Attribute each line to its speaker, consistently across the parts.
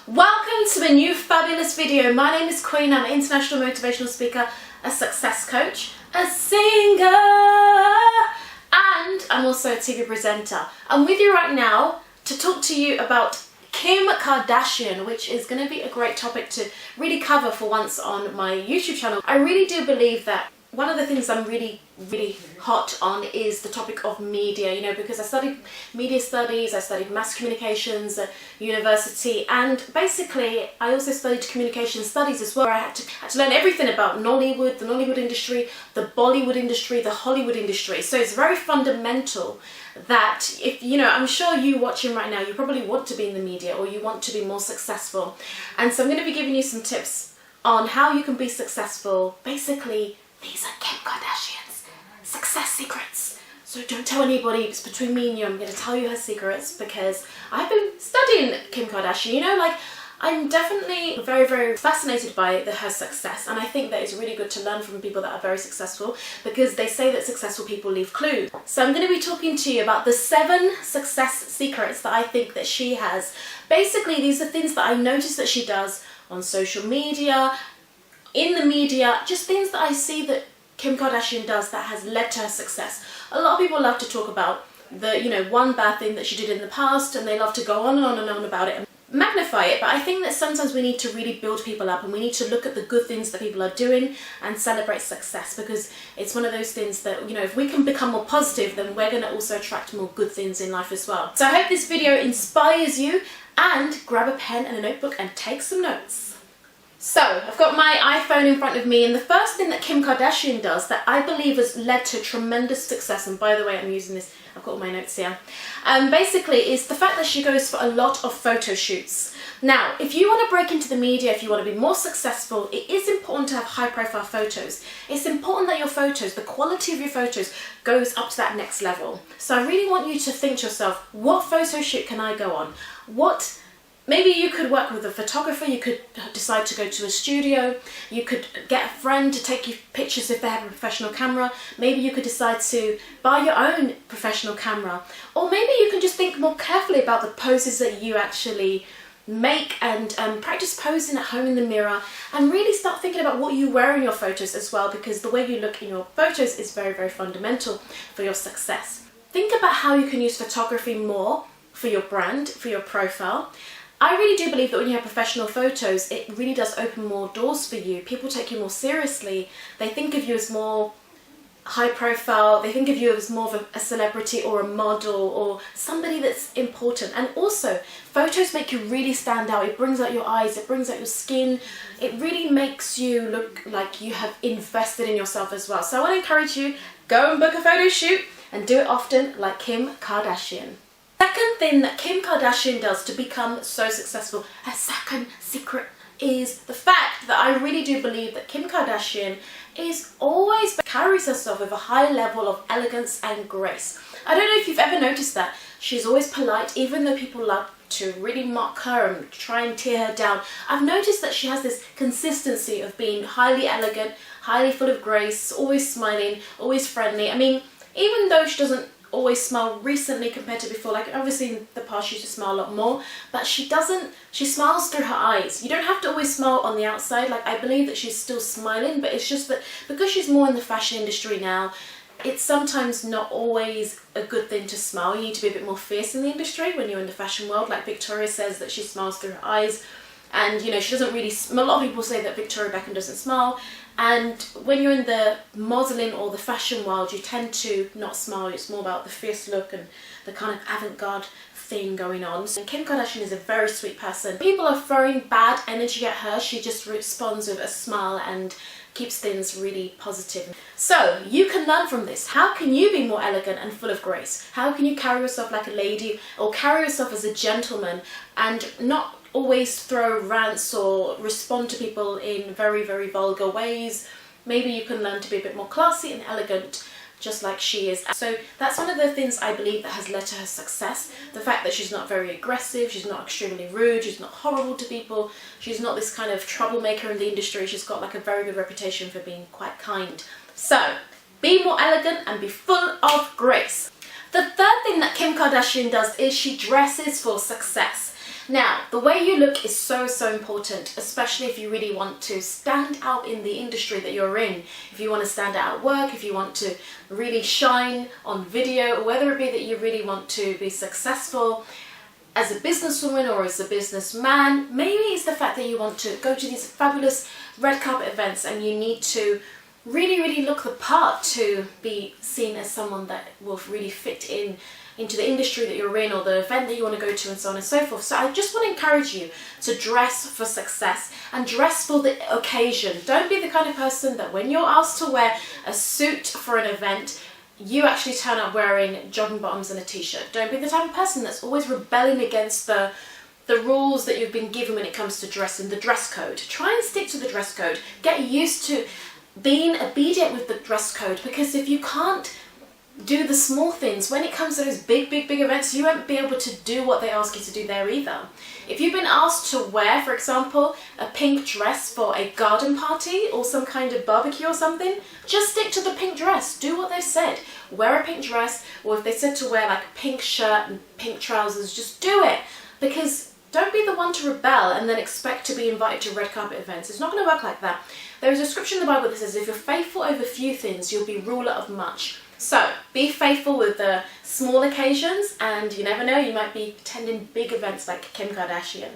Speaker 1: Welcome to a new fabulous video. My name is Queen. I'm an international motivational speaker, a success coach, a singer, and I'm also a TV presenter. I'm with you right now to talk to you about Kim Kardashian, which is going to be a great topic to really cover for once on my YouTube channel. I really do believe that one of the things I'm really hot on is the topic of media, because I studied media studies, I studied mass communications at university, and basically I also studied communication studies as well, where I had to learn everything about Nollywood, the Nollywood industry, the Bollywood industry, the Hollywood industry. So it's very fundamental that if, I'm sure you watching right now, you probably want to be in the media or you want to be more successful. And so I'm going to be giving you some tips on how you can be successful. Basically, these are Kim Kardashian's success secrets. So don't tell anybody, it's between me and you. I'm going to tell you her secrets because I've been studying Kim Kardashian, I'm definitely very fascinated by her success, and I think that it's really good to learn from people that are very successful because they say that successful people leave clues. So I'm going to be talking to you about the 7 success secrets that I think that she has. Basically, these are things that I notice that she does on social media, in the media, just things that I see that Kim Kardashian does that has led to her success. A lot of people love to talk about the, one bad thing that she did in the past, and they love to go on and on and on about it and magnify it. But I think that sometimes we need to really build people up and we need to look at the good things that people are doing and celebrate success, because it's one of those things that, if we can become more positive, then we're going to also attract more good things in life as well. So I hope this video inspires you, and grab a pen and a notebook and take some notes. So, I've got my iPhone in front of me, and the first thing that Kim Kardashian does that I believe has led to tremendous success, and by the way, I'm using this, I've got all my notes here, basically is the fact that she goes for a lot of photo shoots. Now, if you want to break into the media, if you want to be more successful, it is important to have high profile photos. It's important that your photos, the quality of your photos, goes up to that next level. So I really want you to think to yourself, what photo shoot can I go on? Maybe you could work with a photographer, you could decide to go to a studio, you could get a friend to take you pictures if they have a professional camera, maybe you could decide to buy your own professional camera, or maybe you can just think more carefully about the poses that you actually make and practice posing at home in the mirror, and really start thinking about what you wear in your photos as well, because the way you look in your photos is very fundamental for your success. Think about how you can use photography more for your brand, for your profile. I really do believe that when you have professional photos, it really does open more doors for you. People take you more seriously. They think of you as more high profile. They think of you as more of a celebrity or a model or somebody that's important. And also, photos make you really stand out. It brings out your eyes, it brings out your skin. It really makes you look like you have invested in yourself as well. So I want to encourage you, go and book a photo shoot and do it often like Kim Kardashian. Second thing that Kim Kardashian does to become so successful, her second secret, is the fact that I really do believe that Kim Kardashian always carries herself with a high level of elegance and grace. I don't know if you've ever noticed that. She's always polite, even though people love to really mock her and try and tear her down. I've noticed that she has this consistency of being highly elegant, highly full of grace, always smiling, always friendly. I mean, even though she doesn't always smile recently compared to before, like obviously in the past she used to smile a lot more, but she smiles through her eyes. You don't have to always smile on the outside. Like, I believe that she's still smiling, but it's just that because she's more in the fashion industry now, it's sometimes not always a good thing to smile. You need to be a bit more fierce in the industry when you're in the fashion world. Like Victoria says that she smiles through her eyes, and she doesn't really, a lot of people say that Victoria Beckham doesn't smile. And when you're in the modelling or the fashion world, you tend to not smile. It's more about the fierce look and the kind of avant-garde thing going on. And Kim Kardashian is a very sweet person. People are throwing bad energy at her. She just responds with a smile and keeps things really positive. So you can learn from this. How can you be more elegant and full of grace? How can you carry yourself like a lady or carry yourself as a gentleman and not always throw rants or respond to people in very vulgar ways? Maybe you can learn to be a bit more classy and elegant, just like she is. So that's one of the things I believe that has led to her success. The fact that she's not very aggressive, she's not extremely rude, she's not horrible to people, she's not this kind of troublemaker in the industry. She's got like a very good reputation for being quite kind. So be more elegant and be full of grace. The third thing that Kim Kardashian does is she dresses for success. Now, the way you look is so important, especially if you really want to stand out in the industry that you're in. If you want to stand out at work, if you want to really shine on video, or whether it be that you really want to be successful as a businesswoman or as a businessman, maybe it's the fact that you want to go to these fabulous red carpet events and you need to really look the part to be seen as someone that will really fit into the industry that you're in or the event that you want to go to, and so on and so forth. So I just want to encourage you to dress for success and dress for the occasion. Don't be the kind of person that when you're asked to wear a suit for an event, you actually turn up wearing jogging bottoms and a t-shirt. Don't be the type of person that's always rebelling against the rules that you've been given when it comes to dressing, the dress code. Try and stick to the dress code. Get used to being obedient with the dress code, because if you can't do the small things, when it comes to those big events, you won't be able to do what they ask you to do there either. If you've been asked to wear, for example, a pink dress for a garden party or some kind of barbecue or something, just stick to the pink dress. Do what they've said. Wear a pink dress, or if they said to wear like a pink shirt and pink trousers, just do it. Because don't be the one to rebel and then expect to be invited to red carpet events. It's not going to work like that. There is a scripture in the Bible that says, if you're faithful over few things, you'll be ruler of much. So be faithful with the small occasions, and you never know, you might be attending big events like Kim Kardashian.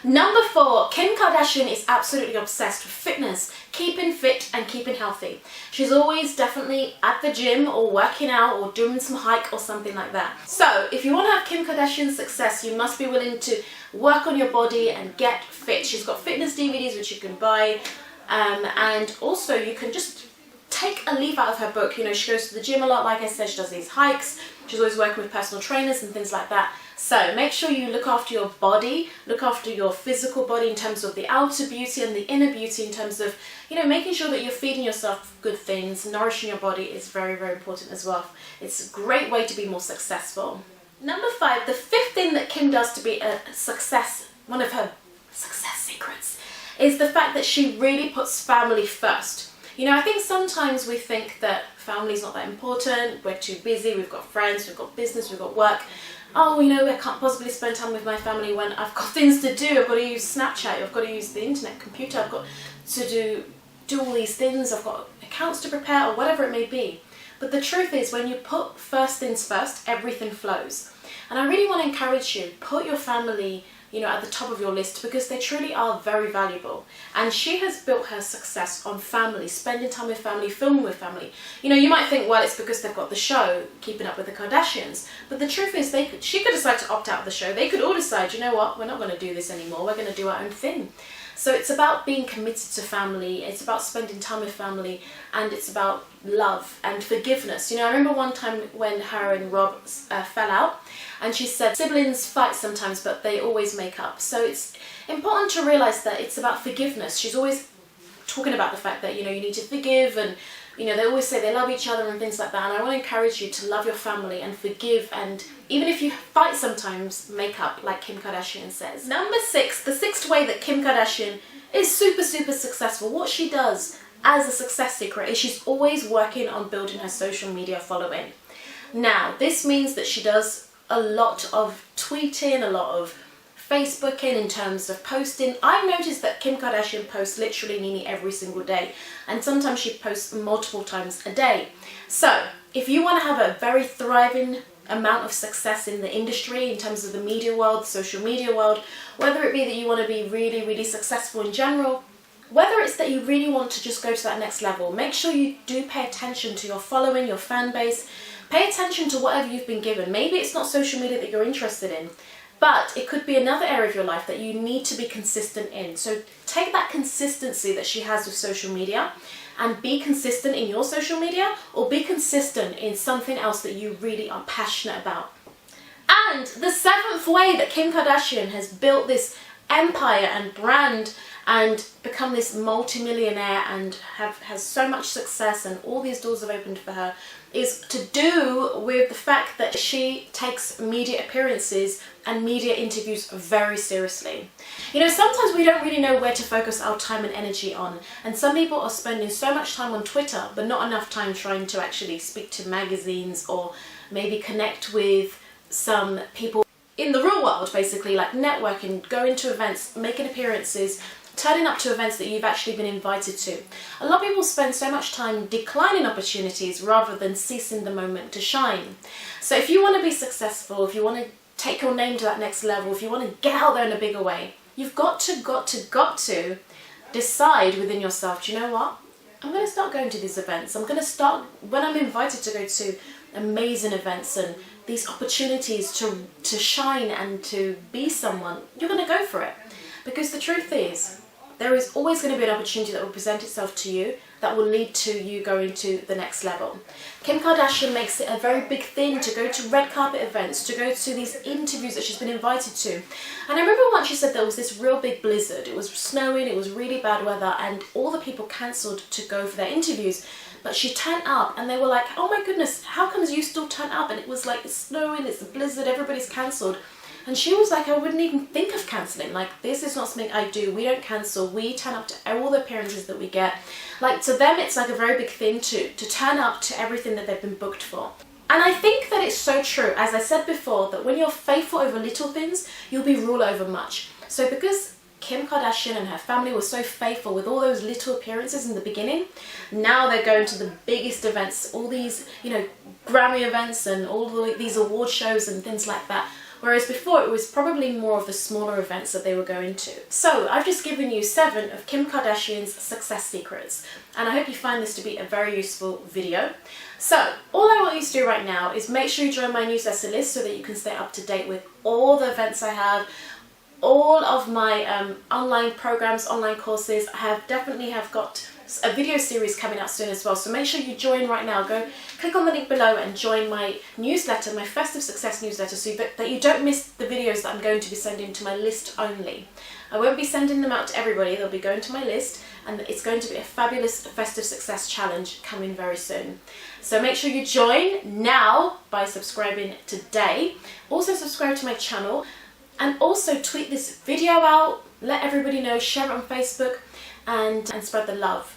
Speaker 1: Number 4, Kim Kardashian is absolutely obsessed with fitness, keeping fit and keeping healthy. She's always definitely at the gym or working out or doing some hike or something like that. So if you want to have Kim Kardashian's success, you must be willing to work on your body and get fit. She's got fitness DVDs which you can buy, and also you can just take a leaf out of her book. You know, she goes to the gym a lot, like I said, she does these hikes, she's always working with personal trainers and things like that. So make sure you look after your body, look after your physical body in terms of the outer beauty and the inner beauty in terms of, you know, making sure that you're feeding yourself good things. Nourishing your body is very important as well. It's a great way to be more successful. Number 5, the 5th thing that Kim does to be a success, one of her success secrets, is the fact that she really puts family first. You know, I think sometimes we think that family's not that important, we're too busy, we've got friends, we've got business, we've got work. Oh, you know, I can't possibly spend time with my family when I've got things to do. I've got to use Snapchat, I've got to use the internet, computer, I've got to do all these things, I've got accounts to prepare, or whatever it may be. But the truth is, when you put first things first, everything flows. And I really want to encourage you, put your family, you know, at the top of your list, because they truly are very valuable. And she has built her success on family, spending time with family, filming with family. You know, you might think, well, it's because they've got the show, Keeping Up with the Kardashians. But the truth is, she could decide to opt out of the show. They could all decide, you know what, we're not going to do this anymore, we're going to do our own thing. So it's about being committed to family, it's about spending time with family, and it's about love and forgiveness. You know, I remember one time when her and Rob fell out, and she said siblings fight sometimes, but they always make up. So it's important to realise that it's about forgiveness. She's always talking about the fact that, you know, you need to forgive, and, you know, they always say they love each other and things like that. And I want to encourage you to love your family and forgive, and even if you fight sometimes, make up, like Kim Kardashian says. Number 6, the 6th way that Kim Kardashian is super successful, what she does as a success secret is she's always working on building her social media following. Now, this means that she does a lot of tweeting, a lot of Facebooking in terms of posting. I've noticed that Kim Kardashian posts literally nearly every single day, and sometimes she posts multiple times a day. So if you want to have a very thriving amount of success in the industry, in terms of the media world, the social media world, whether it be that you want to be really successful in general, whether it's that you really want to just go to that next level, make sure you do pay attention to your following, your fan base. Pay attention to whatever you've been given. Maybe it's not social media that you're interested in, but it could be another area of your life that you need to be consistent in. So take that consistency that she has with social media and be consistent in your social media, or be consistent in something else that you really are passionate about. And the 7th way that Kim Kardashian has built this empire and brand and become this multi-millionaire and has so much success and all these doors have opened for her is to do with the fact that she takes media appearances and media interviews very seriously. You know, sometimes we don't really know where to focus our time and energy on, and some people are spending so much time on Twitter but not enough time trying to actually speak to magazines or maybe connect with some people in the real world, basically, like networking, going to events, making appearances, turning up to events that you've actually been invited to. A lot of people spend so much time declining opportunities rather than seizing the moment to shine. So if you want to be successful, if you want to take your name to that next level, if you want to get out there in a bigger way, you've got to decide within yourself, do you know what? I'm going to start going to these events. I'm going to start, when I'm invited to go to amazing events and these opportunities to shine and to be someone, you're going to go for it. Because the truth is, there is always going to be an opportunity that will present itself to you that will lead to you going to the next level. Kim Kardashian makes it a very big thing to go to red carpet events, to go to these interviews that she's been invited to. And I remember once she said there was this real big blizzard. It was snowing, it was really bad weather, and all the people cancelled to go for their interviews. But she turned up and they were like, oh my goodness, how comes you still turn up? And it was like, it's snowing, it's a blizzard, everybody's cancelled. And she was like, I wouldn't even think of cancelling. Like, this is not something I do. We don't cancel. We turn up to all the appearances that we get. Like, to them, it's like a very big thing to turn up to everything that they've been booked for. And I think that it's so true, as I said before, that when you're faithful over little things, you'll be ruled over much. So because Kim Kardashian and her family were so faithful with all those little appearances in the beginning, now they're going to the biggest events, all these, Grammy events and all these award shows and things like that. Whereas before, it was probably more of the smaller events that they were going to. So I've just given you 7 of Kim Kardashian's success secrets, and I hope you find this to be a very useful video. So all I want you to do right now is make sure you join my newsletter list so that you can stay up to date with all the events I have, all of my online programs, online courses. I definitely have got a video series coming out soon as well, so make sure you join right now. Go click on the link below and join my newsletter, my Festive Success newsletter, so that you don't miss the videos that I'm going to be sending to my list only. I won't be sending them out to everybody, they'll be going to my list, and it's going to be a fabulous Festive Success challenge coming very soon. So make sure you join now by subscribing today. Also subscribe to my channel, and also tweet this video out, let everybody know, share it on Facebook, and spread the love.